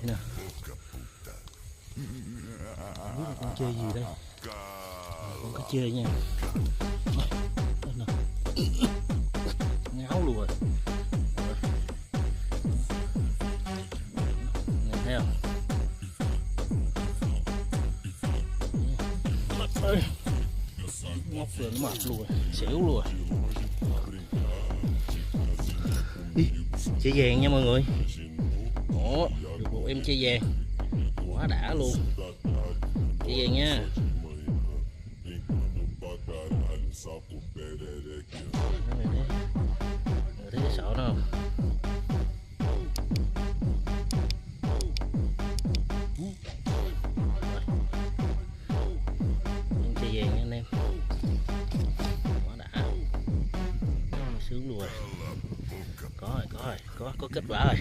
nè. Không biết là con chơi gì đây. Con cá chơi nha. Ngáo luôn rồi. Nè, thấy không? Ngóc rồi nó mập luôn rồi, xỉu luôn rồi. Chơi vàng nha mọi người. Ủa, được một em chơi vàng. Quá đã luôn. Chơi vàng nha. Thấy cái sọ nó không? Em chơi vàng nha anh em. Quá đã. Sướng luôn rồi. Có kết quả rồi.